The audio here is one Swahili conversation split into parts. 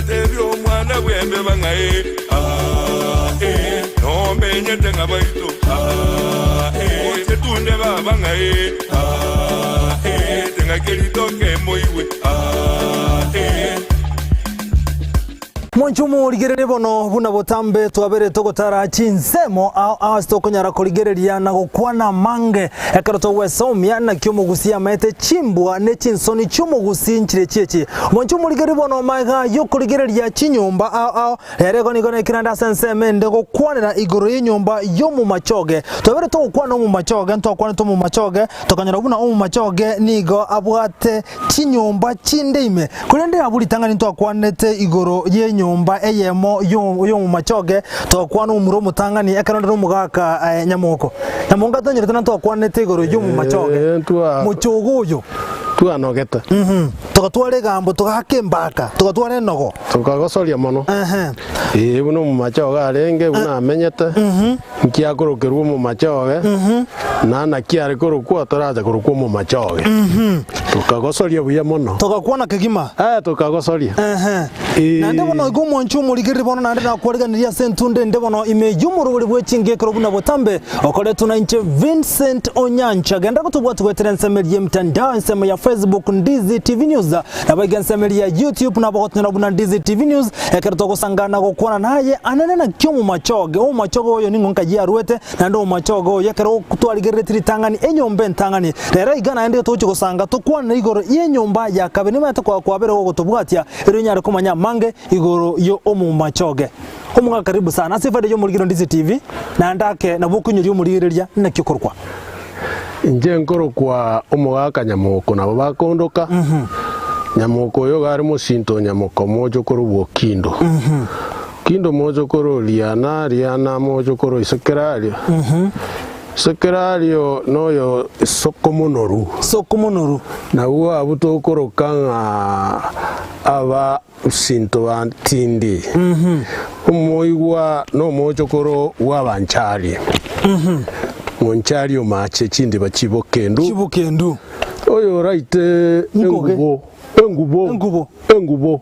tebyo mwana bwembe bangae nombe nyete ngabaito tetunde babangae tengakelitoke moiwe Mwanchumu ligerere bono buna botambe twabere togotara chinsemo asto konyara koligereria na gukwana mange ekaroto wesomya na Chiomogusii amete chimbwa ne chinsoni Chiomogusii nchire cheche mwanchumu ligerere bono maiga yokoligereria chinyumba erego nigone kiranda senseme nde gukwanira iguru y'inyumba yo mu Machoge twabere togukwana mu Machoge ntokwana to mu Machoge tokanyara buna mu Machoge nigo abwate chinyumba chindeime kulende abuli tangani ntokwanete iguru y'enyumba eyemo yo mu Machoge tokwana umuro mutangani ekanonde rumugaka nyamoko nyamonga tonyere tana tokwanete igoro yo mu Machoge muchuguyo twanogeta tokatware gambo tokake mbaka tokatware nogo tukagosoria mono buno mu Machoge arenge buna amenyete nkiakorokerwo mu Machoge na kiare korokwa toraja korokwa mu Machoge tukagosoria buya mono tokakwana kegima tukagosoria na ndebono gumo nchumu ligiri bono na ndena kwariganiria sentunde ndebono imejumuru buri bwe Ching'Igekero buna botambe okole tunanche Vincent Onyancha genda kutubwatu kweterensemerie mtandao nsemo ya Facebook Ndizi TV News na bagensemeria YouTube na bakotnyana buna Ndizi TV News ekerto kusangana gukwana naye ananena kyo mu Machoge o Machoge oyo ningonka yaruete na ndo Machoge oyo yekero kutwaligere tritangani enyombe ntangani rero igana ndi tuchi kusanga tukwana igoro yenyomba ya kabeni mate kwa bere go tubwatia ero nyare kumanya mange igoro yo omu Machoge omunga karibu sana asifade yo muligiro Ndizi TV na ndake na bukunyuri yo muligereria na kikorwa nje nkoro kwa omugaka nyamoko nabo bakondoka nyamoko yo gari musinto nyamoko mojo koro kindo kindo mojo koro liana mojo koro isekerario sekerario noyo sokomonoru na uwa abuto koro kanga aba sinto bantindi umoigwa no mojo koro wabanchari Monchario mache chindi bachibokendu oyo raite engubo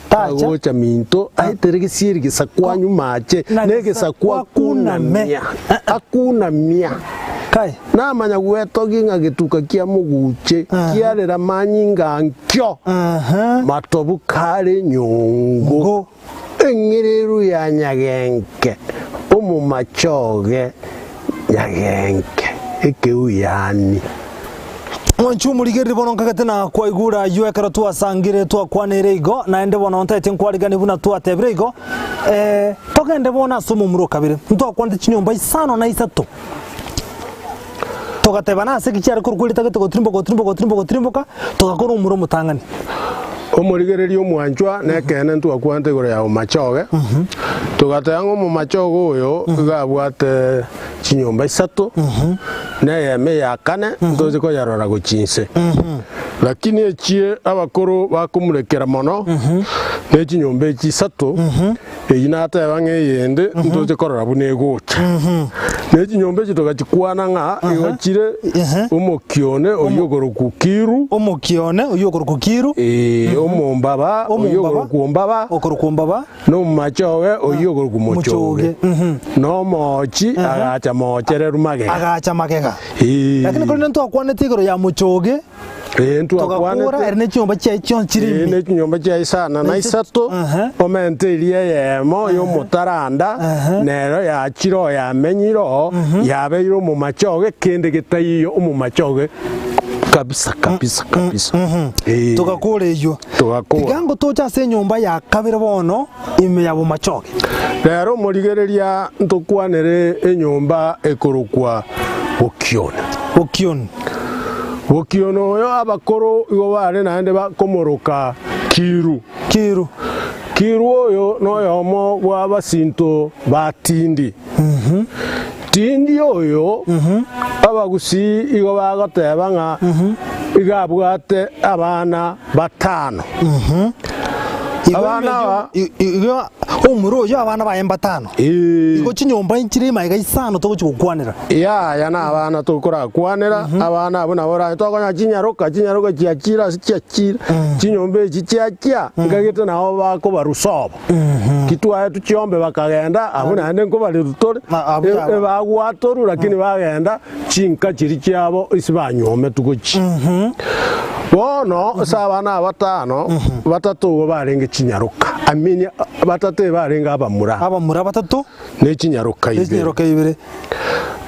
tacha chaminto aitereke sirige sakwanyu mache nege sakwa akuna mia kai na manya gweto ginga gituka kia muguche kiarera manyinga nkyo matobu kare nyungu engiriru ya nyagenke omu Machoge nyagenke ekeuyani Mwanchumu ligeri bono kakatena kwa igura yuekera tuwa sangire tuwa kwa nerego na ende bono ntaite nkwarigani buna tuwa tebrego toka ende bona sumu muro kabire ntuwa kwa nte chinyomba isano na isato toka tebana seki chiari kurukuli takete kotrimboka toka koro umuro mutangani omurigereri omwanchwa nekene ntuwa kwa nte igura ya Machoge tugateango mu Machoge oyo gabwate chinyomba isato na yeme ya kane ndoze ko yarora guchinse lakini echie abakoro bakumurekera mono ne chinyomba chisato eyinata yabange yende ndoze korora bunegocha ne chinyomba chitoka chikwana nga iwachire omokione oyogoro kukiru omombaba oyogoro kuombaba no Machoge oyogoro kumochoge no mochi agacha mochere rumage lakini kuri nto akwanete igoro ya Machoge ntu akwana erne chinyomba chya chonchirimi ne chinyomba chya isana na isato omente iria yemo yo mutaranda nero ya chiro ya menyiro yabeiro mu Machoge kende gitayiyo mu Machoge kabisa tukakure iyo tigango tocha se nyomba ya kabire bono ime ya Machoge rero murigereria ntukwanere enyomba ekorokwa Okiono yo abakoro igo bare nande bakomoroka kiru oyo no yomo bwa basinto batindi tindi oyo abagusi igo bagoteba nga igabwate abana batano abana igo omuro yo abana bayemba 5 igo chinyomba inchiri maiga isano to gukwanira ya na abana to kora kwanira abana abona bora to konya chinyaruka chiachira chinyombe chiachia ngagete naho bako barusobo kitwa tuchiombe bakagenda abona ande ngo bali rutore bagwatoru lakini bagenda chinka chiri cyabo isibanyome tugochi bono sabana batano batatu barenge chinyaruka amini batatu barenga abamura batatu ne chinyaruka ibere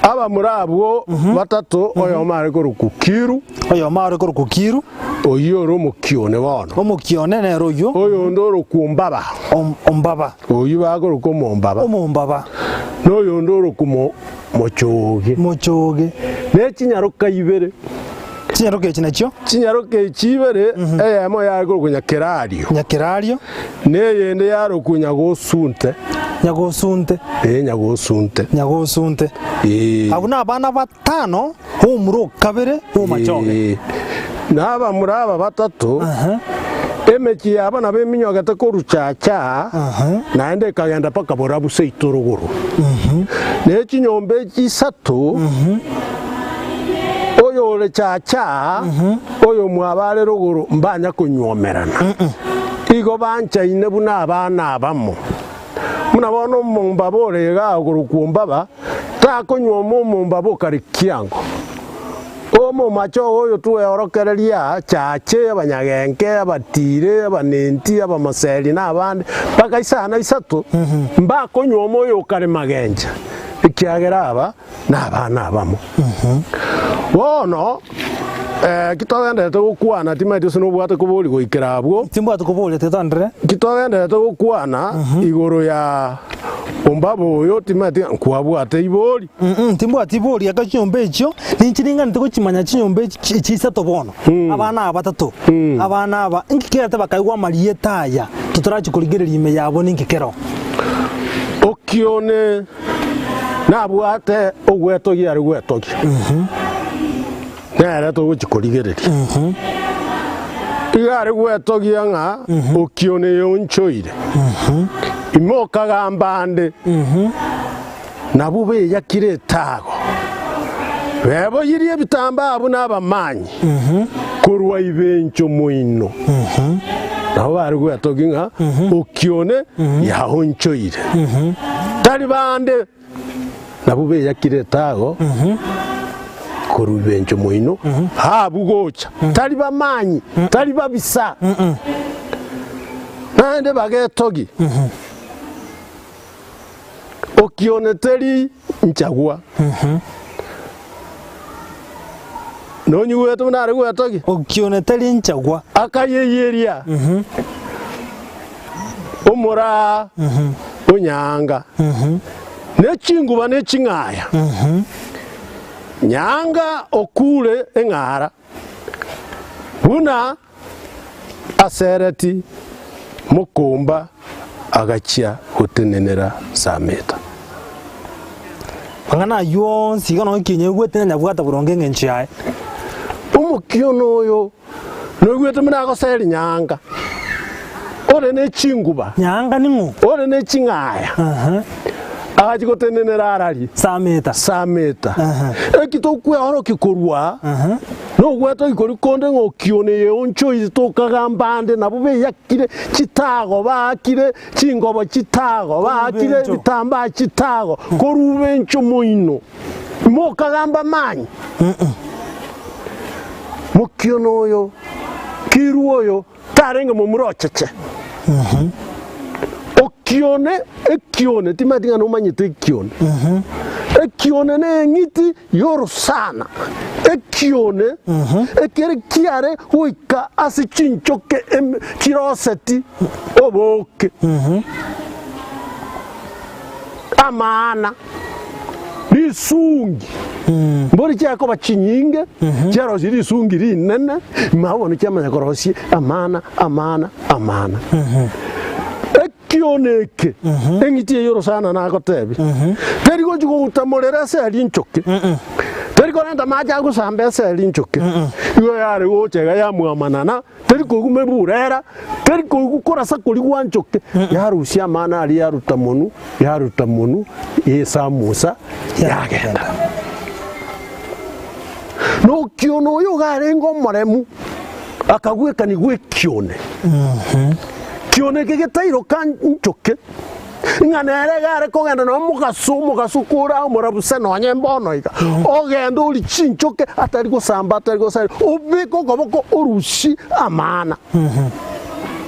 abamura abo batatu oyo mare ko rukukiru oyo ro mukione bono omukione ne royo oyo ndoro kumbaba ombaba oyo bagoro ko mombaba noyo ndoro kumo mochoge ne chinyaruka ibere Chinyaruke chinachyo chinyaruke chibere mo yago kunyakerario ne yende yaro kunyagosunte nyagosunte abuna abana batano umuro kabere Omomachoge naba muraba batatu emechi abana beminyo gata ko ruchacha naende kagenda paka borabu seitorogoro ne chinyombe chisatu oyo le chacha oyo mwabare ruguru mbanya kunyomerana igo bancha ine buna abana abamo muna bono mumbabore ga guru kumbaba ta kunyomo mumbabo kari kiango Omomachoge oyo tuwe orokereria chache abanyagenke abatire abanenti abamaseri n'abandi paka isana isatu mba kunyomo oyo kari magenja ikiagera aba n'abana abamo bono kitogende tugukwana timaite sino bwate kubuli goikerabwo timbwate kubuli tetandre kitogende tugukwana igoro ya ombabo oyo timaite kwabwate iboli timbwate iboli akachinyombe ekyo ninchiringa nitugukimanya chinyombe chisato bono abana abatatu abana aba nkikete bakaigwa marietaya tutarachikurigereria ime yabo ninkikero okione nabwate ogwetogi ari gwetogi nere to gukurigereria igari gwetogi anga okione yonchoire imoka gambande nabube yakire tago bebo yirie bitamba abu nabamanyi kurwa ibencho moino naho bari gwetogi nga okione yahonchoire tari bande nabube yakire tago korubenjo moino bugocha tari bamanyi tari babisa nande bagetogi okione teri nchagwa nonyi wetu nare gwetogi okione teri nchagwa akayeyeria omora onyanga nechinguba nechingaya nyanga okule engara buna asereti mukumba agachia hutenenera sameta ngana yonsi kana kinyegwete nyabwata buronge ngenchiae umukiono oyo nogwete muna agoseri nyanga ore nechinguba nyanga ningu ore nechingaya agachikotenenera arari sameta ekitokwe oro kikorwa no gweto ikori konde ngokione yoncho izitokagambande nabube yakire chitago bakire chingobo chitago bakire bitamba chitago korubencho moino mokagamba manyi mukiono oyo kiruoyo tarenge mumurocheche ekione timatinga no manyete ekione ekione ne ngiti yoro sana ekione ekere kiare huika asichinchoke kiroseti oboke amana bisungi mbori cyako bachinyinge cyaro ziri sungi rinene mabone cyamanya korosi amana kioneke engiti yoro sana na agotebi teri go jugo utamorera se ali nchoke teri korenda maja gusamba seli nchuke iwe yari gochega ya muamanana teri kugume burera teri kugukora sakuri gwa nchuke yarusia mana ali yaruta monu esa musa yagenda no kiono yo garengo moremu akagweka ni gwe kione kione kigetairo kan nchuke nganere gare kogenda no mugasukura umurabuse no nyembono iga ogenda uri chinchoke atari gusamba atari gusari ubiko goboko urushi amana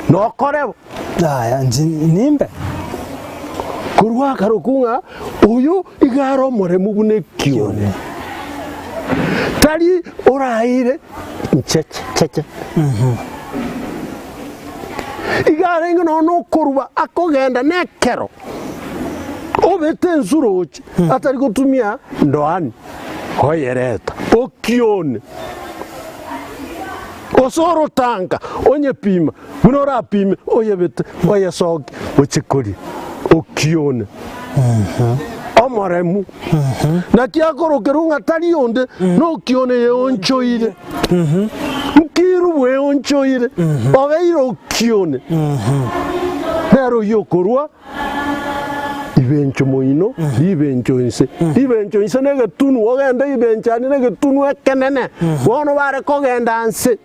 no korebo aya nimbe kurwa karukunga uyu igaro muremu bune kione tari oraire cheche igarenga no kurwa akogenda nekero obete nsurochi atari gutumia ndoani hoyereta okione osoro tanka onye pima bunora pime oyebete oyesogi ochikori okione omoremu na kiakorokerunga tari onde no kione ye onchoire kiru we onchoire obeiro kione pero yokorwa ibencho moino ibencho inse nege tunu ogenda ibenchani nege tunu ekenene bono bare kogenda nse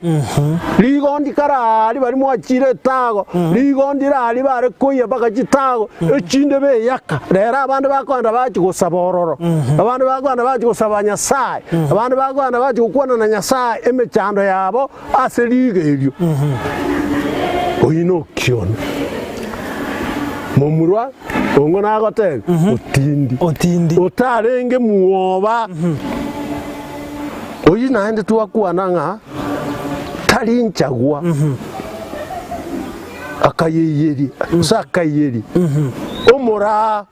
ligondi karali bari mwachire tago ligondi rali bare koye baka chitago echinde be yaka rera abandi bakonda bachi gusabororo abandi bakonda bachi gusaba Nyasaye abandi bakonda bachi gukwana na Nyasaye emechando yabo aseligerio oyino kione momurwa ongo nagote otindi otarenge muoba oyi naende twakwana nga tari nchagwa akayeyeri sakayeri omura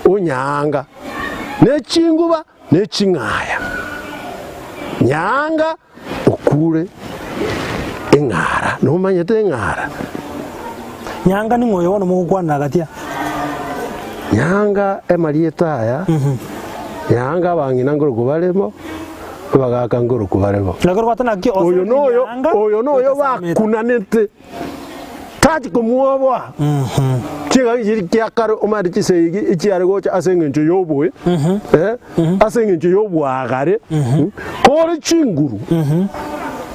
onyanga nechinguba nechingaya nyanga okure engara no manyete engara nyanga ni moyo wono mugukwana gatia nyanga emarieta aya nyanga bangina ngoro kubaremo bagaka ngoro kubaremo nagoro batana ki oyo noyo bakunanete tati kumuobwa chiga yiri kyakaro omari chisegi ichiare gocha asengencho yoboe asengencho yobwagare kore chinguru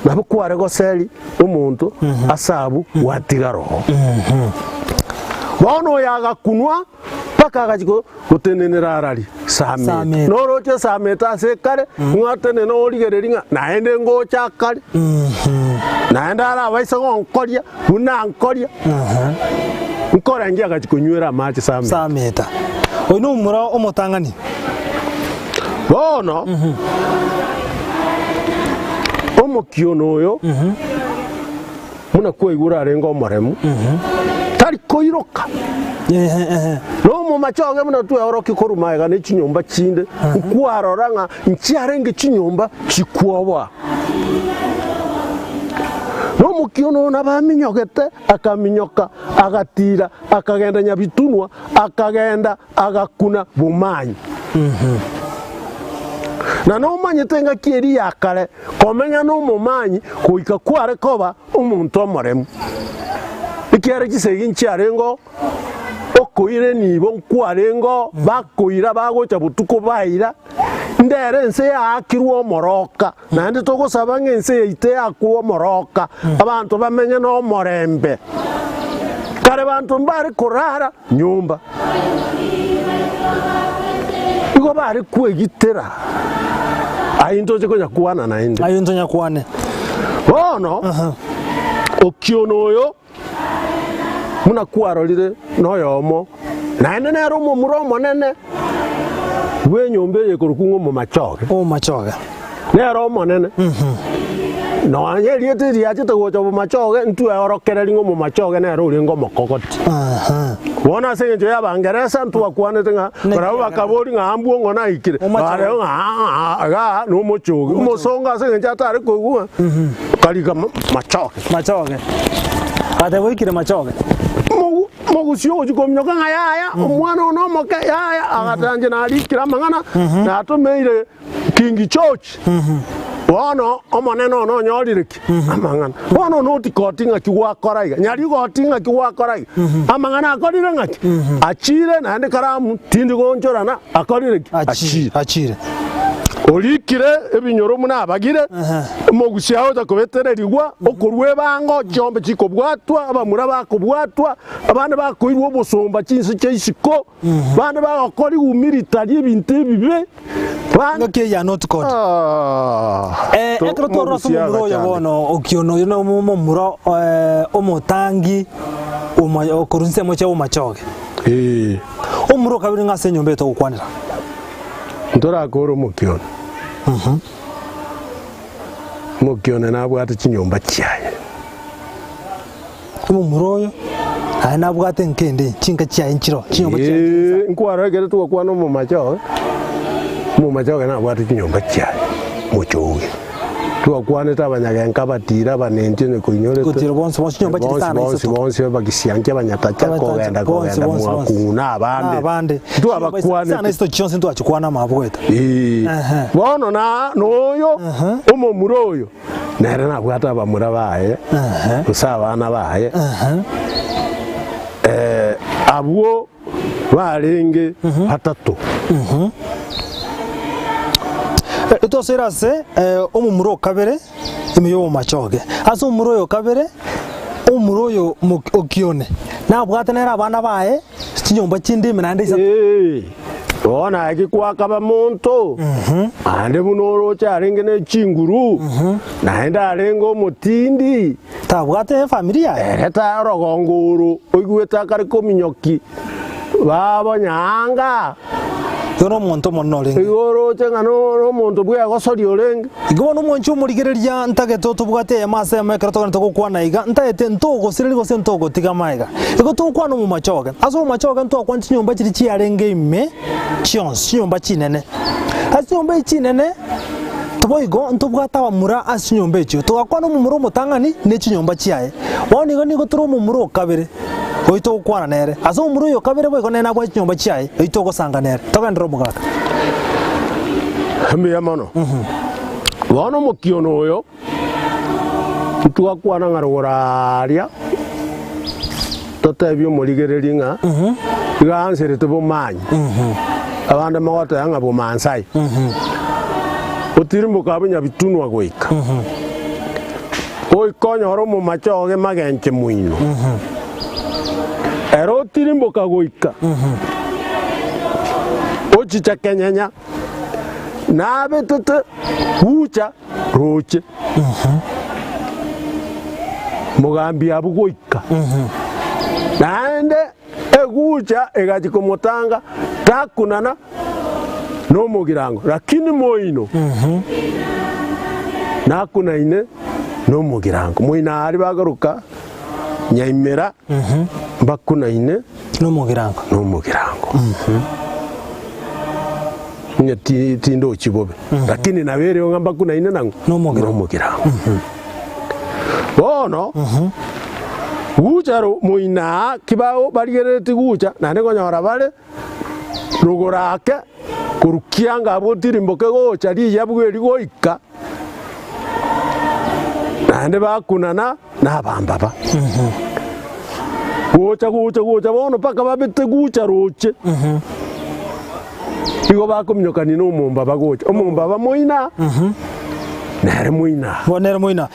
nabukware goseli umuntu asabu watigaro bono yaga kunwa paka gachiko gutenenera arari same noroche sameta sekare ngatene no origereringa naende ngocha kare naenda ara baisa gonkoria una nkoria nkora ngia gachiko nywera machi sameta oino umura omotangani bono omokiono oyo muna kwigura arengo moremu tari koiroka no Omomachoge muna tuyoroki korumaega ne chinyomba chinde kwaroranga nchiarenge chinyomba chikwoba no mukiono na baminyogete akaminyoka agatira akagenda nyabitunwa akagenda agakuna bumanyi na no manyete nga kieri yakare komenya no mumanyi kuika kware koba umuntu omoremu ikiare kisegi nchiarengo okoire nibo nkwarengo bakoira bagocha butuko baira ndere nse yakirwo moroka nandi togosaba ngense ite yakwo moroka abantu bamenye no morembe kare bantu mbari kurara nyumba igo bari kwegitera ayinto chiko nyakuana na inde ayinto nyakuane bono okiono oyo muna kwarorire noyomo naende nero muromo nene we nyombe yekurukungo Omomachoge nero monene no anyeliete riachete gocha Omomachoge ntu ayorokereri Omomachoge nero uringo mokogoti wona senje ya bangeresa ntu akwanete nga barabo bakabori nga ambu ngona ikire bare nga no Mochoge umosonga senje atari koguwa kalika Machoge ate wikire Machoge mogusio jikomnyoka ngaya omwana ono moke ya agatanje na alikira mangana na atomeire Ching'Igekero wono omoneno no nyoririki amang'ana wono no tikoti ng'aki gwakoraiga nyari goti ng'aki gwakoraiga amang'ana akorire ng'aki achire naende karamu tindi gonchorana akorireki achire orikire ebinyoro muna abagire Omogusi ahoza kubetererigwa okorwa ebango chiombe chikobwatwa abamura bakobwatwa abande bakoirwa obosomba chinse chaisiko bande bagokora military ebintu ebibe ngake ya not code ekero toroso muroyo bono okiono no mumuro omotangi okorunse moche Omomachoge omuro kabiri ngase nyombe to gukwanira ntora koro mukiono mukiono nabwate chinyomba chiaye muroyo nabwate nkende chinka chiaye nchiro chinyomba chiaye nkwara gere tukakwana Omomachoge nabwate chinyomba chiaye Mochoge tukakwana tabanyagenka batira banenje ne kuinyore kutira bonse chinyomba chitana bonse bagisianke banyatacha kogenda mwakuna abande tu abakwane sana isto chonse tu achikwana mabweta bono na noyo omomuroyo nere nabwata abamura baye usabana baye abwo barenge batatu ito serase omumuro kabere imiyo Omomachoge ase omumuro yo kabere omumuro yo okione nabwate nera abana baye chinyomba chindi minande isa bona akikwaka bamonto ande bunoro charenge ne chinguru naenda arengo mutindi tabwate familia eta rogonguru oigweta kare kominyoki baba nyanga yono monto monolenge igoro chenga no monto bwa gosori olenge igono moncho murigereria ntage to tubwate amase amekera to ntoko kwana iga ntaete ntogo siriri gose ntogo tiga maiga igo to kwana Omomachoge aso Omomachoge nto akwanti nyomba chiri chiarenge ime chions nyomba chinene asi nyomba chinene toboigo ntubwata bamura asi nyomba echo to akwana omumuro motangani ne chinyomba chiaye woni go nigo turo omumuro kabere oito kwana nere aso omumuro yo kabere boigo nena kwa chinyomba chiaye oito go sanga nere togendero mugaka mbe yamano wono mukiono oyo tukakwana ngaroraria totebyo murigereri nga igansere tubomanyi abande magota yanga bomansai otirimbo kabunya bitunwa goika oikonya oro Omomachoge magenche muino ero otirimbo kagoika ochicha kenyenya nabe tete ucha roche mugambi abugoika naende egucha egachikomotanga takunana no mugirango lakini moino nakunaine no mugirango moina ari bagaruka nyaimera bakunaine no mugirango nyati tindo chibobe lakini nabere ngamba kunaine nangu no mugirango bono gucharo moina kibao barigereti gucha nane konyora bare rugorake kurukianga abotirimboke gocha riya bweri goika nande bakunana nabambaba gocha bono paka babete gucha roche igo bakomnyokani no mumbaba gocha omumbaba moina nere moina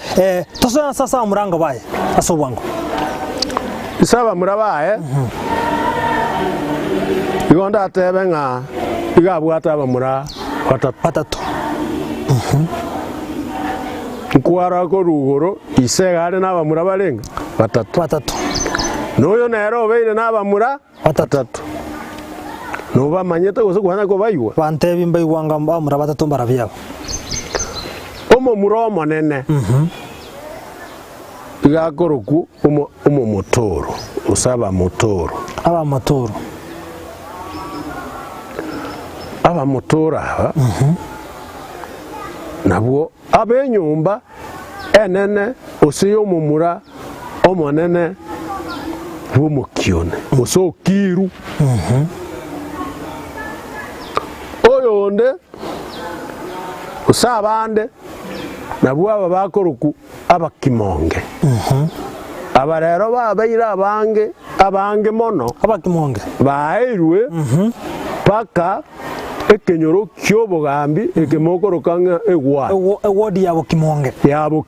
toso sasa murango baye aso bwango isaba murabaye igo ndatebe nga igabwata abamura batatu nkwara ko rugoro isegare n'abamura barenga batatu noyo nero beire n'abamura batatu no bamanyete gose kuhana ko baywa bantebi mbayiwanga abamura batatu barabiyabo omomura omonene igakoroku omomotoro usaba motoro abamotoro aba nabwo abenyumba enene osiyo omomura omonene bomokione osokiru oyonde usabande nabwo aba bakoroku abakimonge aba rero babaira abange mono abakimonge bairwe paka ekenyoro kyobogambi ekemokoroka ewodi yabo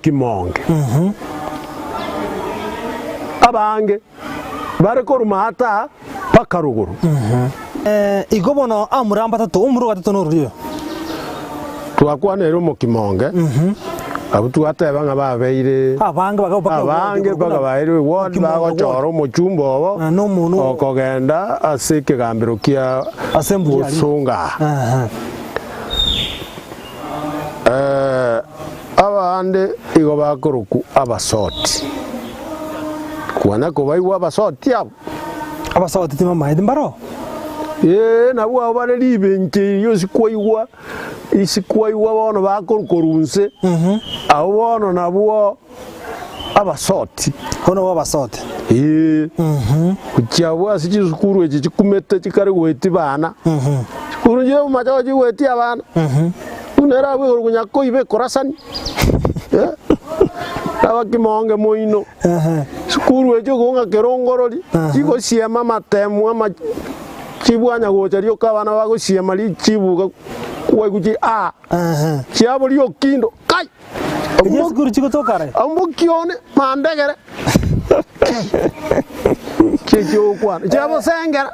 kimonge abange barekoruma hata paka ruguru igobono amuramba tatu umuru gatatu n'uruyo twakwanera omokimonge abo twateba nga babeire abange baga baire wodi bagochora omochumba obo n'omuntu okogenda ase ekegambiro kia osunga abande igo bakoroku abasoti kwana kobaigwa abasoti abo abasoti tima maidi mbaro nabo abo bare libenke yo isikwaiwa bono bakorokorunse abo bono nabo abasoti hono abasoti kuchiabwa asichisukuru echi chikumete chikari gweti bana sikuru je macho gweti abana unera bwe kunyako ibe korasani abakimonge moino sikuru echo gonga kerongorori chiko siema matemu ama chibwanya gochario kabana bago siema li chibuga kwa kuchi chiabo lio kindo kai sikuru chiko tokare ambo kione mandegere chicho kwa chiabo sengera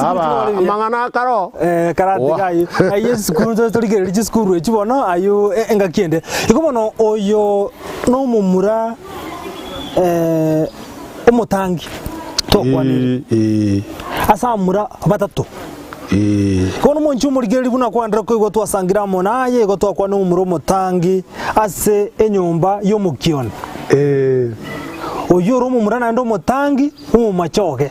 aba mangana karo karate kai ayi sikuru torigere li sikuru echibono ayo engakiende ikobono oyo no mumura omotangi tokwanire asamura batatu kono monchu murigeri buna kwandira ko igotwa sangira monaye igotwa kwa no muro motangi ase enyumba yo mukion oyo romo murana ndo motangi Omomachoge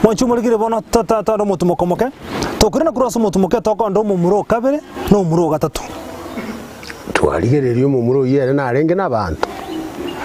monchu murigeri bona tata ndo motumokomoke tokurina kurasa motumoke tokondo mumuro kabere no muro gatatu twarigererio mumuro yere narenge nabantu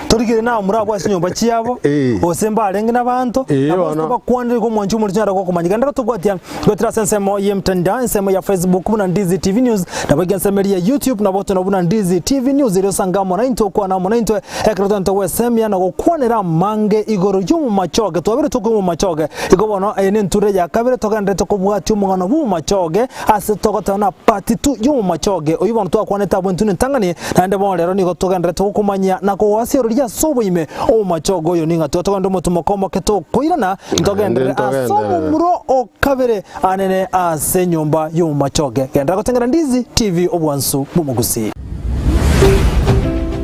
torigere na muri kwa sinyomba chiabo osemba arenge nabantu abo bakwandire ko mwanju muri cyara ko kumanyika ndako tugwatia gotira sensemo yemtanda nsemo ya Facebook buna Ndizi TV News na bagensema ya YouTube na boto na buna Ndizi TV News iro sangamo na into kwa na mo na into ekrotonto wesemya na gukwanira mange igoro y'Omomachoge twabere to Omomachoge igobono ene nture ya kabere tokande to kubwati umwana w'Omomachoge ase tokotana party 2 y'Omomachoge oyibona twakwaneta bwentu ntangani na ndebo lero ni gotogande to kumanya na ko wasiro ya sobo ime Omomachoge oyo ninga tokando motumokomo keto koirana ntogendere asomo muro o kabere anene ase nyumba y'Omomachoge gendera gotengera Ndizi TV obwansu Omomachoge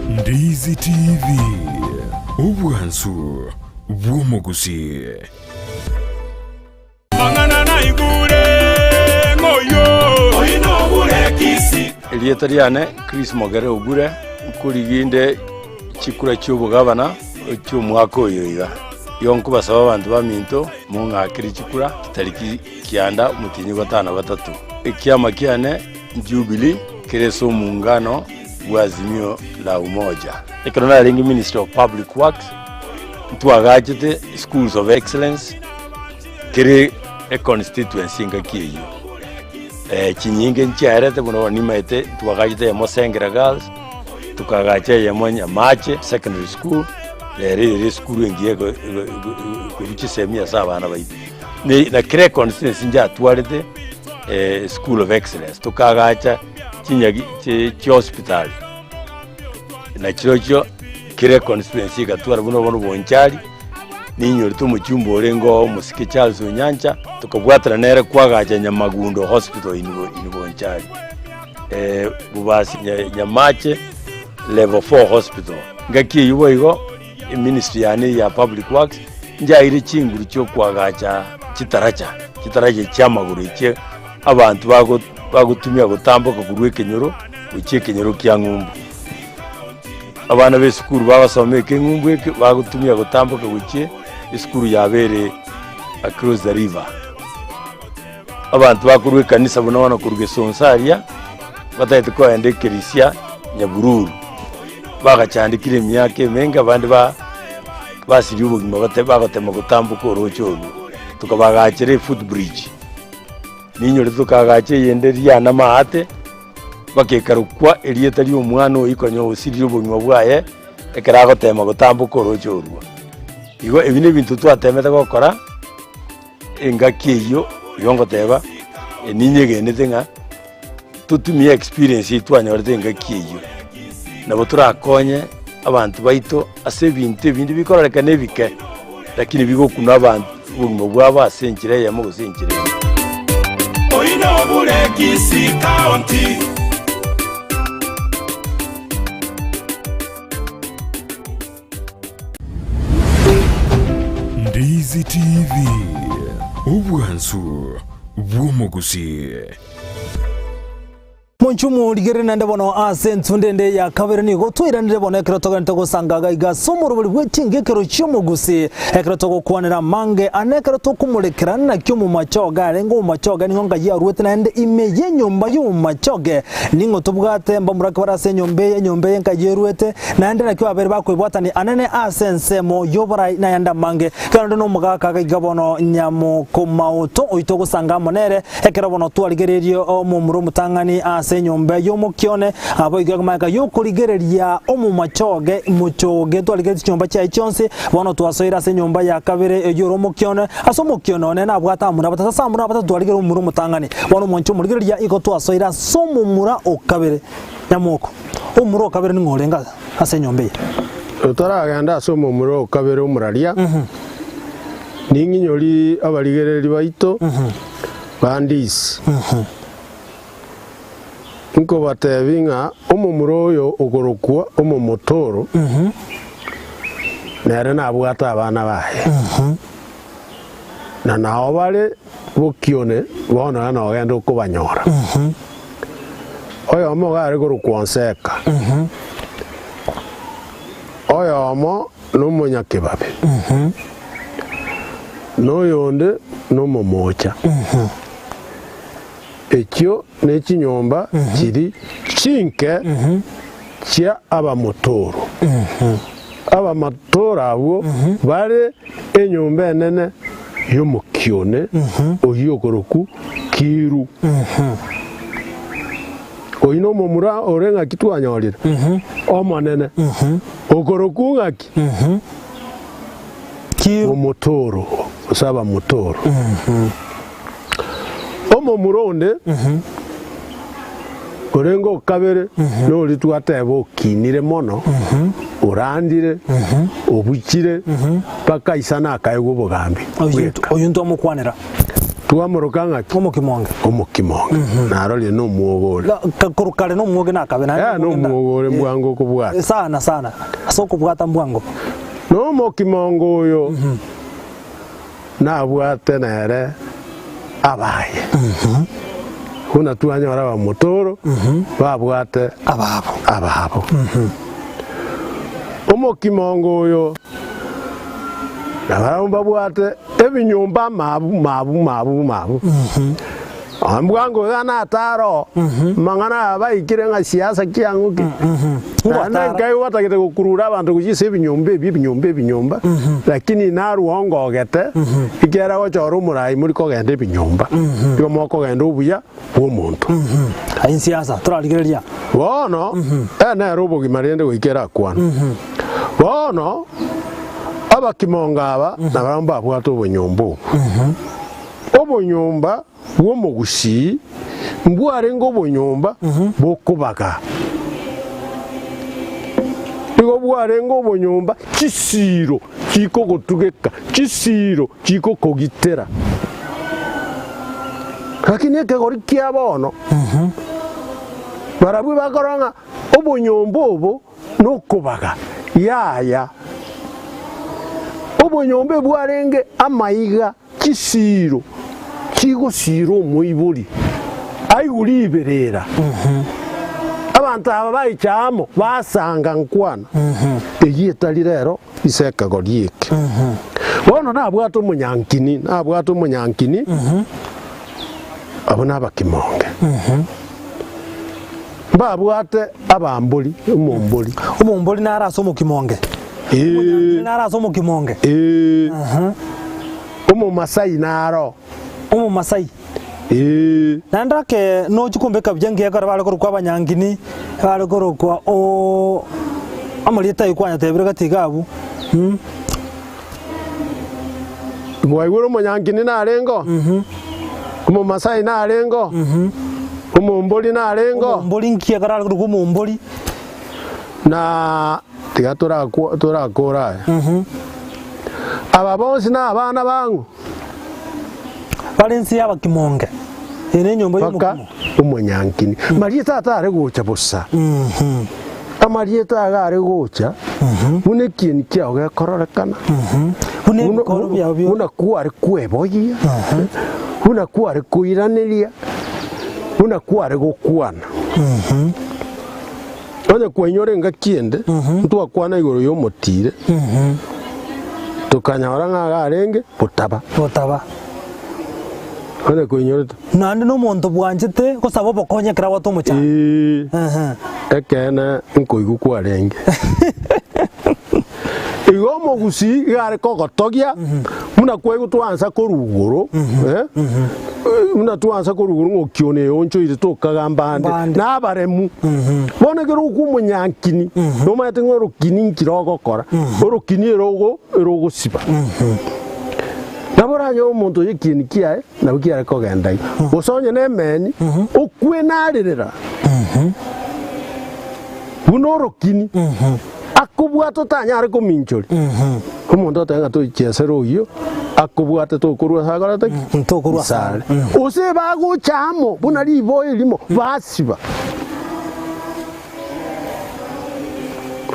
Ndizi TV obwansu Omomachoge Mangana na igure ngoyo oyino bure kisi Elietariane Chris Mogere ogure kuriginde chikura cy'ubugabana cy'umwaka oyoiga yonko basaba abantu baminto mu ngakiri chikura tariki kianda mutinyi gatana batatu ikiama kiane Jubilee kereso muungano wa Azimio la Umoja ekonona ringi Ministry of Public Works tuagajete Schools of Excellence kere a constituency ngakiyo Ching'Igekero nchiarete buno nimaite tuagajete ya Mosengera Girls tukagacha ya Mache Secondary School le school ngiye ko bichisemia sabana baiti na kire constituency nja tuarete School of Excellence tukagacha Ching'Igekero hospital na chirocho kire constituency gatwara buno bonchari ninyo tumuchumbo orengo musike Charles Onyancha tukabwatira nere kwagacha Nyamagundo hospital in bonchari bubasi Nyamache level 4 hospital ngaki yubo ministry yani ya public works njaire chinguru cyo kwagacha kitaraje cyamaguru cye abantu bagutumya gutambuka kurwe kenyoro ukiye kenyoro kyangumbu abana b'esukuru babasomeye kenyumbu bagutumya gutambuka ukiye isukuru yabere across the river abantu bakurwe kanisa bunabona kurwe sonsaria batayite ko yandekerisia Nyabururu bagacandikira imyaka menga abandi basiri ubugima bagatema gutambuka orochogo tukabagakire footbridge ninyore tukagache yende riana maate bakekarukwa erieta ri omwana oyikonyo osirire obonywa bwaye ekerago tema gotambuka orochorwa igo ebi ne bintu twatemete gokora engaki eyo yongoteba ninyegenete ng'a tutumie experience itwanyorete engaki eyo nabo turakonye abantu baito ase ebintu ebindi bikororeka nebike lakini bigokuna abantu obonywa bwabo ase enchera eyemo gose enchera oyino burekisi county Ndizi TV obwansu bw'Omogusi Monchumu ligere nande bono ase ntundende ya kabere ni gotwira ndire bono ekero togante gosangaga iga somoro buli Ching'Igekero Chiomogusii ekero togokwanira mange anekero tokumulekera na Omomachoge arengo Omomachoge ni ngonga ya ruwete nande imeye nyomba y'Omomachoge ningo tubwate mbamuraka barase nyombe nka yeruwete nande na abere bakwibwatani anene ase nsemo yobora na yanda mange kandi no mugaka iga bono nyamo komauto oitogosanga monere ekero bono twaligererio omumuro mutangani ase nyombe yomokione abo igagamaga yokurigereria Omomachoge muchoge twaligereria nyomba cya ichonse bono twasoira ase nyomba ya kabere yoromokione asomokione one na bwata mura batasa mura batatu twaligere umuro mutangani bono moncho murigereria iko twasoira somumura okabere nyamoko umuro okabere ni ngorenga ase nyombe utaragenda somumuro okabere umuraria ninginyori abaligereri baito bandisi nko batebinga omumuro oyo ogorokwa omomotoro nere nabwata abana baye na nao bare bokione bono na ogenda okobanyora oyo omo gare gorokwonseka oyo omo nomonyakebabe noyonde nomomocha ekyo nekinyomba kiri chinke kya abamotoro abamotoro abo bare enyomba enene yomokione oyogoroku kiru oyino momura orenga kitwanyorire omonene ogoroku ngaki kiru omotoro osaba motoro omo muronde orengo kabere no litwateba okinire mono urandire obukire paka isana akayego bogambi oyunto omukwanira twamurukanga omokimonge naroli no muogore kakurukale no muoge nakabena no muogore mbwango kubwata sana asoko bwata mbwango no mokimongo oyo nabwate nere abaye kuna tuanyora ba motoro babwate ababo omokimongo oyo nabaramba bwate ebinyumba mabu ambwango yana taro mangana abayikire nga siasa kyanguki na ngai watakete kukurura abantu kujise ebinyumba lakini naruongo gete ikera gochora umurai muri kogende ebinyumba yo moko gende obuya bw'omuntu ayin siasa turaligereria bono na robo gimarende goikera kwana bono abakimonga aba nabaramba bwato obunyumba obonyomba bw'Omogusi mbwarengo obonyomba bokubaga igo bwarengo obonyomba kisiro kiko gotugeka kisiro kiko kogitera lakini ekegori kiabono barabwe bakoranga obonyomba obo nokubaga yaya obonyomba bwarenge amayiga kisiro kigo siro muiburi ayuri iberera abantu aba bayicyamo basanga nkwana eyitali rero iseka gorieke bono nabwato munyankini abo nabakimonge babwate abambuli umumbuli naraso mukimonge naraso mukimonge Omomasai naro nandake no chikumbeka byangi yakara bale ko kwa banyangini bale ko kwa o amalieta ikwanya tebere gatigabu Ngwaiguru munyangini na arengo kumo Masai na arengo kumo Mboli na arengo Mboli nkia kara ko kumo Mboli na tiga turakora aba bonsi na abana bangu balensi yaba kimonge ene nyombo y'umukumo umunyangini marieta atare gucha busa amarieta agare gucha une kini kyao gekororekana una kuwa ari kwebogia una kuwa ari kuiraniria una kuwa ari gukwana Onya kwenyore nga kiende ntu akwana igoro yo motire tukanyora nga arenge butaba Onya kwenyore nandi no muntu bwanjite ko sabo bokonye kira wato mucha ekena nkoigu kwarenge Iomogusii gare kogotogia muna kwego twanza korugoro muna twanza korugoro ngokione oncho ire tokagambande na baremu bone gero kumunyankini no mate ngoro kini kirogo kora oro kini erogo siba nabora nyo muntu yikini kiae na bukiare kogendai bosonye ne meni okwe naririra bunoro kini akubwato tanyare kuminchori umuntu atanga to ichesero iyo akubwate to kurwa sagara te to kurwa sare ose baguchamo buna libo ilimo basiba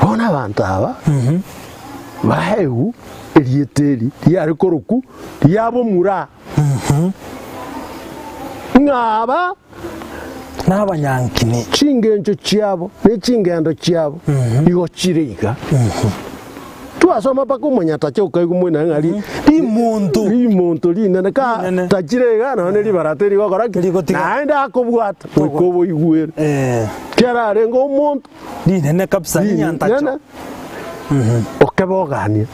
bona bantaba baheu elieteri yari koruku yabo mura ngaba n'abanyankini chingenjo chiabo ne chingendo chiabo igo chiriga twasoma pako munyata cyo kayigumwe na ngari imuntu linene ka tachirega na ne libarateri gokora naenda akobwata ukobo igwere kera rengo umuntu linene kabisa nyanta okebogania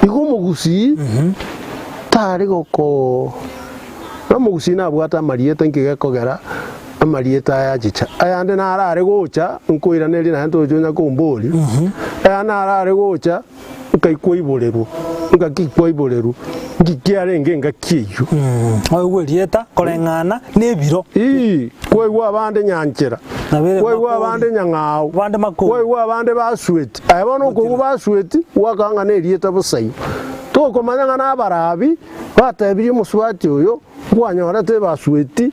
Iomogusii tari goko Omogusii na bwata marieta nkigekogera amarieta ya chicha ayande na arare gocha nkoiraneri na nto jonya ko Mboli ayana arare gocha nkaikoiboreru ngakikoiboreru ngikiare ngenga kiyo awe rieta korengana nebiro kwewa abande nyanchera kwewa abande nyangao bande makuru kwewa abande basweti ayabona ko basweti wakanga ne rieta busayo to komanya na abarabi batebiri muswati uyo bwanyora te basweti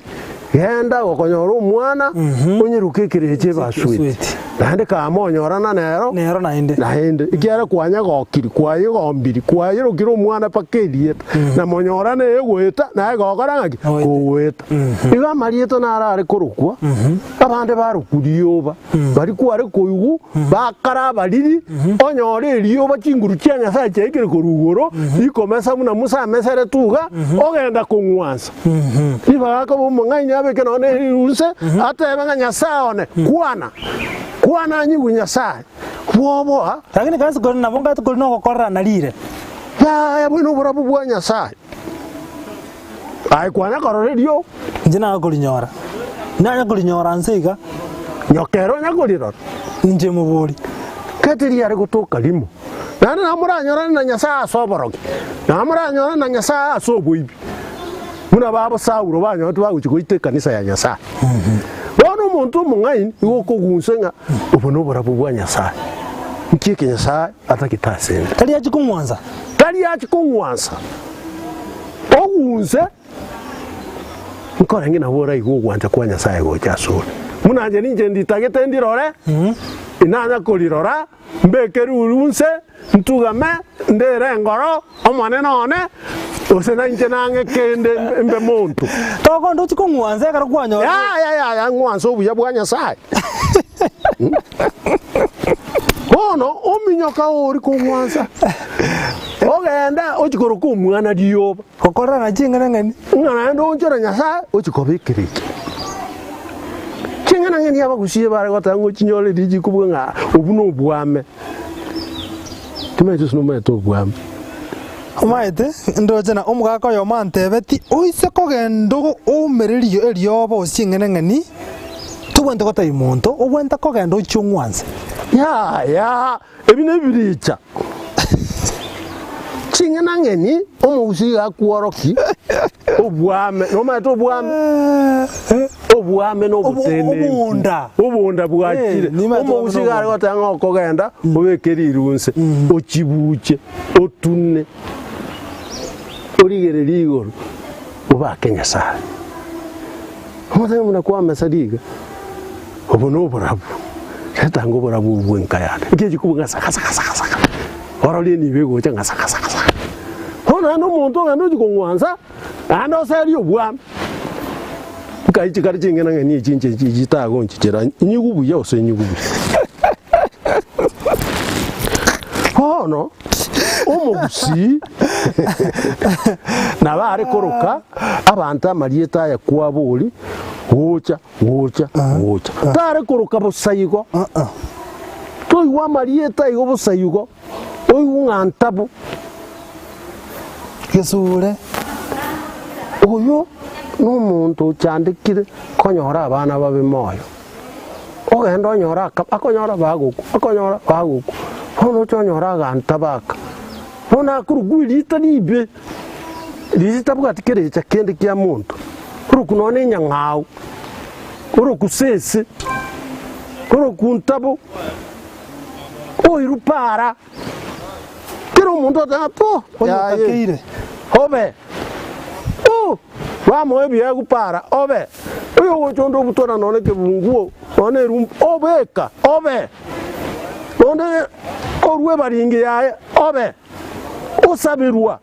genda gokonyora umwana unyirukikire che basweti nande ka monyora na nero nainde ikiara kwanya gokiri kwaye gombiri kwaye rukira umwana pakeliet na monyora ne egweta na gokora ngaki kuweta iga marieto na arare korukwa abande barukuriyoba bari kware koyugu bakara bariri onyore riyoba chinguru cyanya sa cyekire korugoro ikomesa muna musa mesere tuga ogenda kungwansa ibaka bomunganya beke none unse atebanga nyasaone kwana nyigu nyasaye bobo lakini kasi ko na bonga to no kokora na lire ya bwino burabu bwa nyasaye ai kwana korore dio njina kulinyora nanya kulinyora nsika nyokero nyakuliro nje muburi katiri yari gutuka limo nana namuranyora na nyasaye asoboroke namuranyora na nyasaye asoboibi muna babo sauro banyo tubaguchikoite kanisa ya nyasaye umuntu mungaini iwoko gunsenga ubono burabu bwa nyasaye nkike nyasaye atakitase tali yakikungwanza ogunse nkorenge nabora igugwanja kwa nyasaye gochasura munanje ninje nditagete ndirore inanya kolirora mbekeri urunse ntugame ndere ngoro omane none osena nje nange kende mbe muntu toko ndo tikungwanza kara kwanya ya ngwanza obuya bwa nyasaye ono ominyoka ori kungwanza ogenda ochikoro kumwana diyoba kokora na chingana ngani ngana ndo onjora nyasaye ochikobikiriki chingana ngani yabagusiye bare gotango chinyole diji kubwa obuno bwame tumeje suno meto bwame Omaete ndoje na omugaka yo mantebeti oise kogendo omererio eriobo osing'eneng'eni tubwente gotai monto obwenta kogendo ochung'wanse ya ebi nebiricha ching'enang'eni omogusii gakworoki obwame nomaete obwame n'obutende obunda bwakire omogusii gare gotanga okogenda obekere irunse ochibuche otune origereria igoro obake Nyasaye omothe muna kwamesa riga obo noborabu retanga oborabu obwenka yane ekechi kubu ng'asakasakasaka orori nibe gocha ng'asakasakasa hona n'omonto ogenda ochikong'wansa ande oseria obwame nkaichi kare ching'enang'eni echinche chitagonchichera inyigubuya ose inyigubuya bono omogusii nabare koroka abantu amarieta aya kwabori gocha tare koroka bosaigo toigwa amarieta igo bosaigo oigwa ng'antabu gesure oyo n'omonto ochandekire konyora abana babe moyo ogenda onyora akonyora bagoku bono ochonyora agantaba aka bono akorugu rita ribe rita bwatikerecha kende kia monto oroku none enyang'au oroku sese oroku ntabo oiru para kero omonto otanga po oyotakeire obe bamoe biagu para obe oyo gochondo obutora none kebunguo none obeka obe none orwe baringi yaye obe osabirwa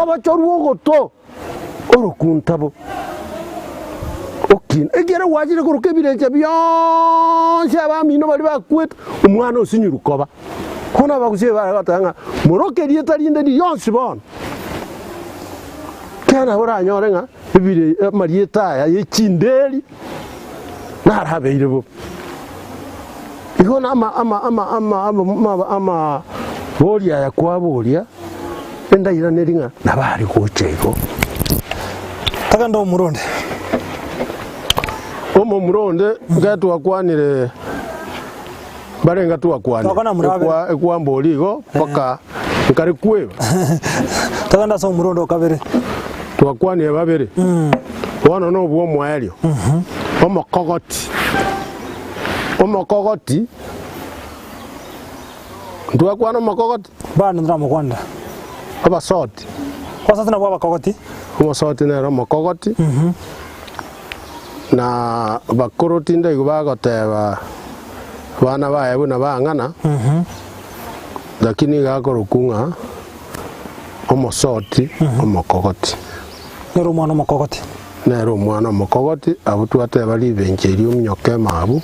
obachorwa ogoto orokuntabo okin egere wajire koroka ebirecha byonse abamino bari bakweta omwana osinyurukoba kono abagusie baragatanga morokerie tarinde rionsi bono kana oranyore ng'a ebire marieta aya yechinderi narabeire bo igo ama boria ya kwaboria endairaneri ng'a nabari gocha igo takanda omuronde ngatwakwanire barenga twakwanire ekwambori igo paka nkari kweba takanda so omuronde okabere twakwanire babere bono nobwo omwaerio omokogoti twakwana omokogoti bana ndiramukwanda abasoti kwasasa nabo abakogoti omosoti nero omokogoti na bakoro tinde igo bagoteba bana baye buna bang'ana lakini gakorokunga omosoti omokogoti nero omwana omokogoti abo twateba ribencheri omunyoke mabu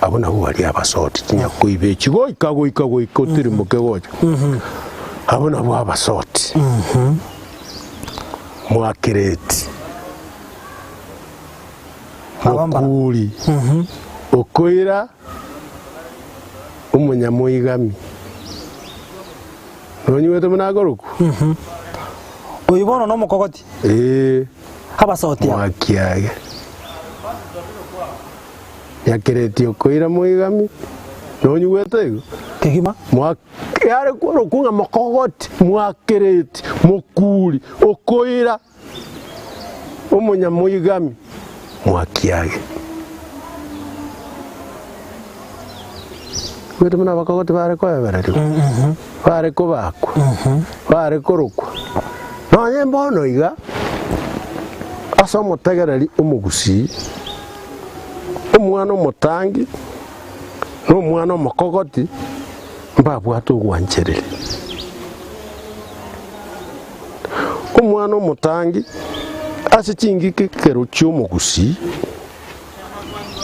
abo nabo bari abasoti kinyakoibe ekigoika goika otirimuke gocha abo nabo abasoti mwakireti mokuri okoira omunyamoigami nonyiwete munagoroku oibono nomokogoti abasoti mwakiage yakireti okoira moigami nonyiwete igo kigima mwakare korokunga mokogoti mwakireti mokuri okoira omunyamoigami mwakiage wete muna bakogoti bare koebereri bare kobakwa bare korokwa nonye mbono iga ase omotegereri omogusii omwana omotangi n'omwana omokogoti mbabwate ogwanchereri omwana omotangi ase Ching'Igekero Chiomogusii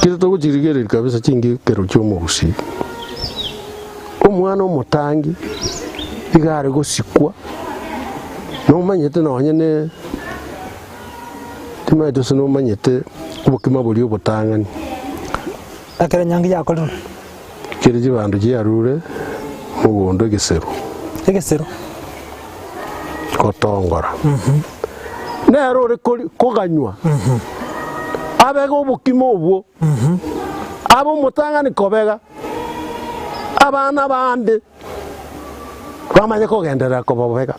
kire togochirigereri kabisa Ching'Igekero Chiomogusii omwana omotangi igare gosikwa nomanyete nonye timaete ase nomanyete obokima bori obotang'ani akere nyangi yakorire kere chibando chiarure mogondo egesero Egesero. Kotongora. Nero ore koganywa. Abega obukimo obwo. Abo mutanga ni kobega. Abana bande. Bamanye kogendera kobobega.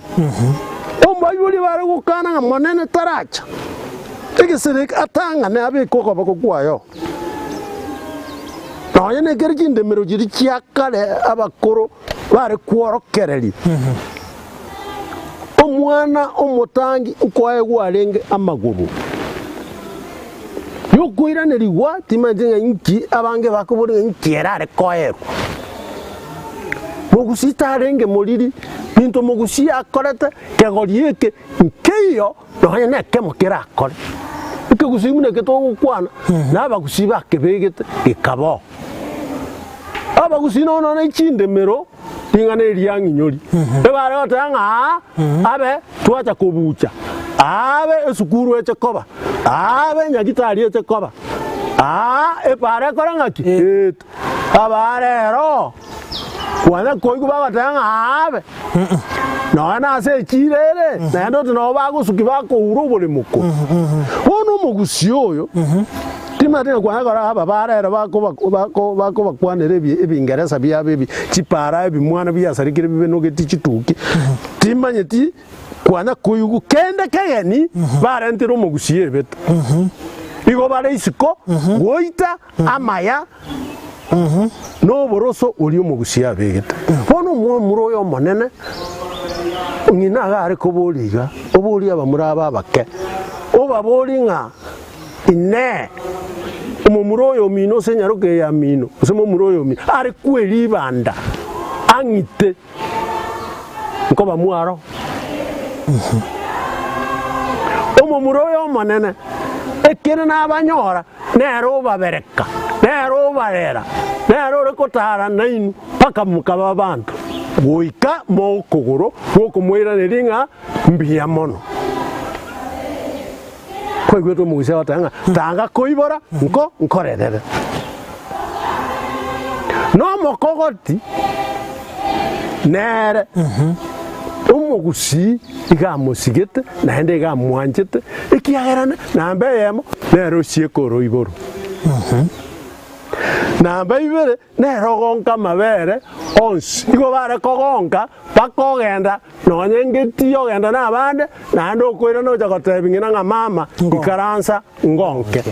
Omayuli bare gukana nga monene taracha. Egesere atanga ne abiko kobakwayo. Noye ne gerjinde mero jiri chiakale abakoro bare kworokereri. Omwana omutangi ukwaye gwarenge amaguru. Yokuira ne rigwa timajenga nki abange bakubure nkierare koero. Mogusita arenge moliri bintu mogusi akorete kegorieke nkeyo noye ne kemokera akore. Ike gusimune keto kwana na bagusiba kebegete ikabo. Abagusi no ichinde mero ingane riangi nyori. Ebare otanga abe tuacha kubucha. Abe esukuru eche koba. Abe nyagitari eche koba. Epare korangaki. Abare ro. Kwana koigu bagatanga abe. No na se chirere. Na ndo no bagusuki bako urobole muko. Ono mugusi oyo. Timate kwa ngara aba barera bako bakwanere ebingereza byabebi chipara ebimwana byasarikire bibeno geti chituki timanyeti kwana kuyugu kende kegeni barentero mugusiye beto igo bare isiko goita amaya no boroso uri mugusiya begeta hono muro yo monene ngina gare ko boliga oboli abamuraba bake obaboli nga ine umuroyo mino senyaruke ya mino usemo muroyo mi ari kweli banda angite nko bamwaro umuroyo manene ekene nabanyora nero babereka nero barera nero rekotara nainu paka mukaba bantu goika mokogoro gokumwira neringa mbiya mono kwegweto mugise watanga tanga koibora nko nkorerere no mokogoti nere umugusi igamusigete nande gamwanjete ikiagerana nambe yemo nero siekoro iboro nambe ibere nero gonka mabere ons igo bare kogonka bakogenda nonyengeti yogenda nabande nando kwira no jakotebingina nga mama ikaransa ngonke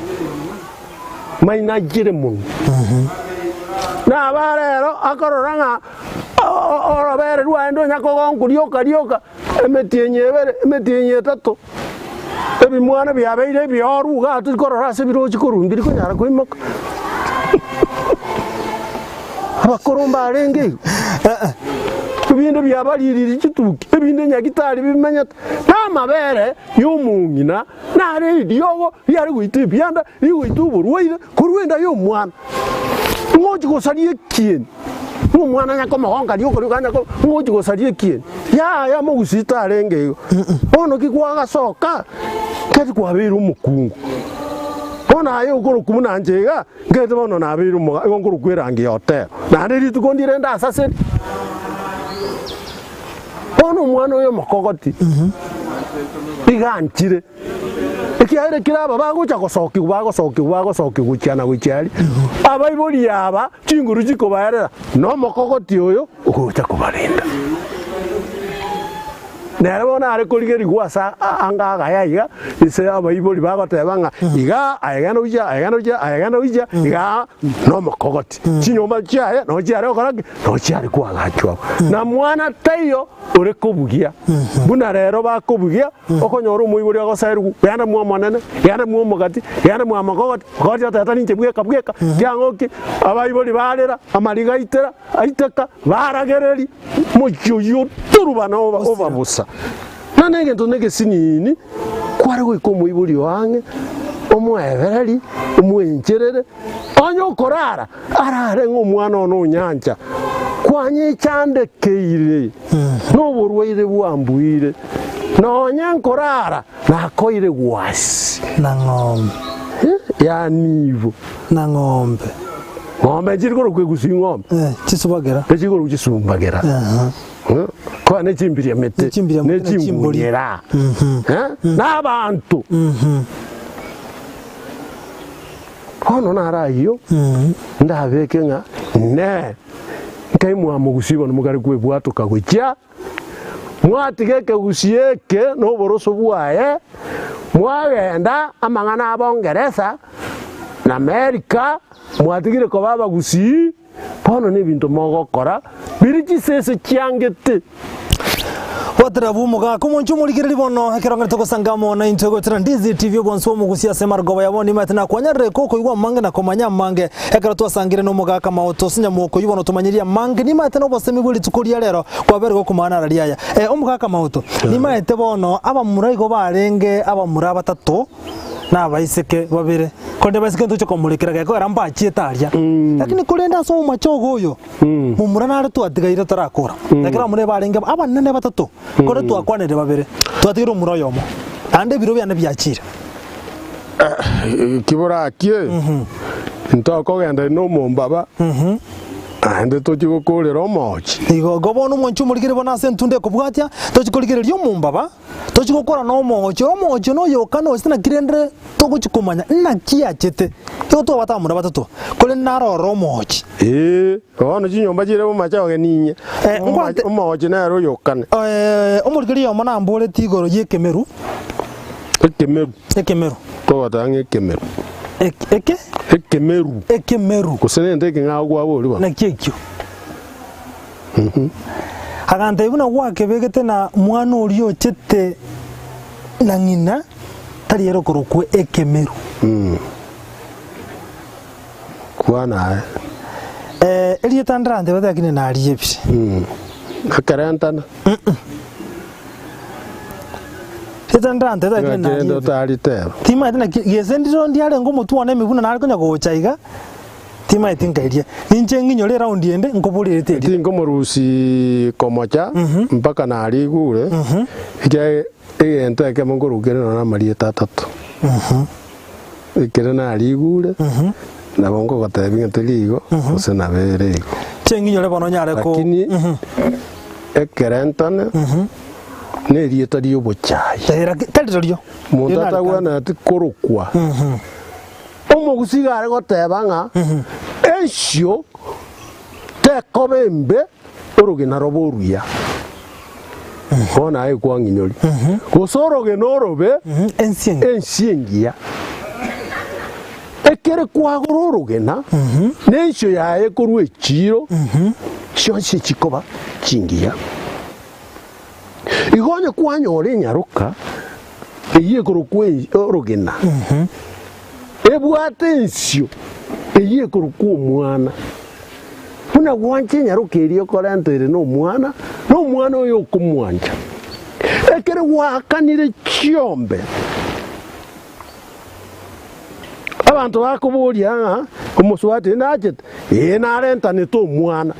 maina jire mun na barero akororanga ora bere ruando nyakogonku rioka emetienye tato ebi mwana byabeire byoru ga tukorora se birochi korumbiri konyara kwimoka abakoromba arenge ibintu byabalirira ikituki ibintu nyagitari bimanyata namabere y'umungina nare diyogo yari gwite byanda yigwitubu ruwire kurwenda yo mwana ngoji gosariye kien umwana nyakoma honga diyogo ruganya ko ngoji gosariye kien ya mugusita arenge ono kikwaga soka kati kwabira umukungu ona ayo ukoro kumunanjega ngete bono nabira umuga ngoro kwerangi hotel nande ritukondire ndasase ono mwana oyo makogoti iganchire ikiaire kiraba bagucha gosoki guchana guchari abaiboli yaba chinguru chikobarera no makogoti oyo ukucha kubarinda nerabona ari kurigeri gwasa anga gayaiga ise abaiboli bagotebanga iga ayagana uja iga no makogoti chinyoma chaye no chare okoraki no chare kwagachwa na mwana tayo ore kobugia buna rero bakobugia okonyora umuiboli agoseru yana mwa monene yana mwa mogati yana mwa makogoti goti atata ninche bweka kyangoki abaiboli barera amariga itera aiteka baragereri mujuyu turubana obabusa nanenge ntonege sinini kware goiko muiboli wange omwebereri omwencherere onyo korara arare ng'omwana ono nyanja kwanye chandekeire no borwaire bwambuire nonye nkorara nakoire gwasi na ng'ombe ya nivo na ng'ombe chirikoro kwegusi ng'ombe chisubagera chirikoro chisumbagera Kwa nechimbiria mete nechimbunyera n'abantu kono narayo ndabeke nga ne nkai Mwamogusi bono mugari kwebwatuka gwikia mwatigeke gusieke no boroso bwaye mwagenda amang'ana abongereza na Amerika mwatigire ko babagusi bono n'ebintu mogokora biri kisese kyangete waterabu muga kumunchu muligiriri bono ekerongere tokosangamo na intego tera Ndizi TV bonso Omomachoge asemar goba yaboni matina kwanyare koko igwa mange na komanya mange ekero twasangire no muga kama otosinya muko yubono tumanyiria mange ni matina obosemi buli tukuria rero kwa bere go kumana rariaya omuga kama oto ni maite bono aba muraigo barenge aba mura batatu na baiseke babire konde baiseke ntucho komulikira gako ramba chietaria lakini kulenda so Omomachoge uyo mumura na ratu atigaire tarakora nakira mure barenge aba nene batatu kore twakwanire babire twatigire muro yomo ande biro byane byachira kibora akie ntoko genda no mombaba ande tochigukurira omochi igo gobono mwanchu muligire bona sentunde kubwatia tochikuligire ryo mumbaba tochigukora no omochi no yokano sina kirendre toguchikumanya na kiachete yo to batamura batatu kole naroro omochi ono chinyomba chire Omomachoge ninye omochi nero yokane omuligire yo mona mbole tigoro yekemeru ekemeru to batange ekemeru ekemeru kusenende kinga gwa boli ba na kekyo agante ibuna gwake begete na mwana uriyo chete na ngina tari ero korokwe ekemeru kwana eliye tandrande badakine na ariyebi akarantana tandrande badakine na ariyebi tari tero tima tena yesendiro ndiale ngomo tuone mibuna na arikonya gochaiga tima itingairie ninche nginyore round ende nkobulire tedi tingo murusi komocha mpaka na arigure ike ente ke mongorukere na marieta atatu ikere na arigure na bongo gotebi nterigo ose na berego chenginyore bono nyare ko lakini ekerentane ne rieta rio bochai era tadrio mundata gwana tikorokwa Omomachoge gare goteba nga esio tekobembe orogena roboruya ona ai kwa nginyori gosoroge norobe ensiengia ekere kwa gororogena nesio yae korwe chiro shonse chikoba chingia igonye kwanyore nyaruka eye korokwe orogena ebwate ensio eye korokwe omwana una gwanche nyarukerio korentere no mwana oyo okumwanja ekere wakanire chiombe abantu bakuburia omuswati nachete narenta ne to mwana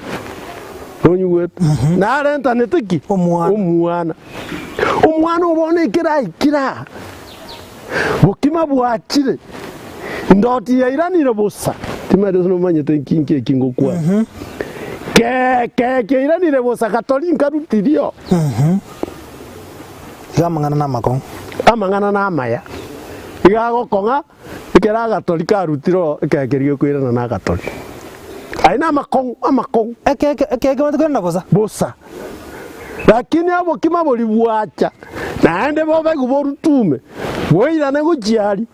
nonyuwet narenta ne tiki omwana obone kira bukima bwachire ndoti yairanire busa timado no manyete kinke kingokwa ke iranire busa katoli nkarutirio gamangana na makong amangana na maya igago konga ikera gatoli karutiro kekerio kwirana na gatoli aina amakong eke matkwenda busa lakini abo kima boli bwacha naende bobe guborutume boirane guchiari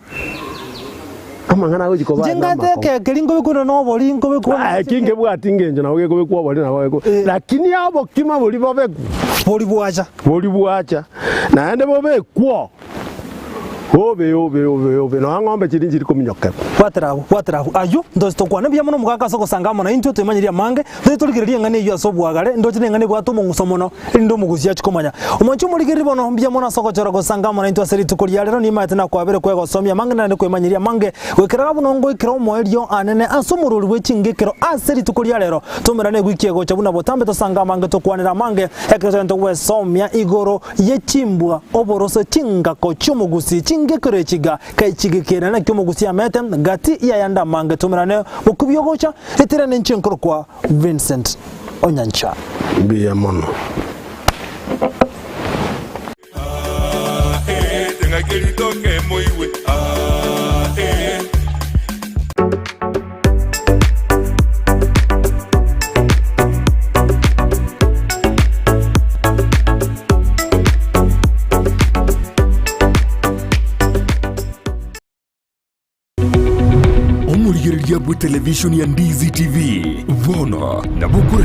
amangana goji koba jengate kelingo bikuno no boli ngo bikuno kinge bwati ngenje na oge kubikwa boli na oge lakini abo kima boli bobe boli bwacha naende bobe kwo obe no ngombe chirinjiri kominyoke waterabu ayo ndosto kwana bya muno mugaka soko sangamo na into temanyiria mange ndotulikiriria ngane yo asobwagare ndochine ngane bwa tumo ngusomono ndo muguzi achikomanya omoncho muligiri bono mbya muno soko chora go sangamo na into aseri tukuria lero ni matena kwa bere kwego somya mange na kwemanyiria mange wekeraga buno ngo ikero moerio anene asomururi we Ching'Igekero aseri tukuria lero tumerane gwikiego chabuna botambe to sangamo mange to kwanira mange ekero ndo we somya igoro yechimbwa oboroso Ching'Igekero Chiomogusii Ching'Igekero chiga kai Ching'Igekero Chiomogusii ametem gati iya yanda mange tumerane mukubyogocha eterane nchenkoro kwa Vincent onyancha mbia mono. Omurigereria bwe television ya Ndizi TV. Vono na bukura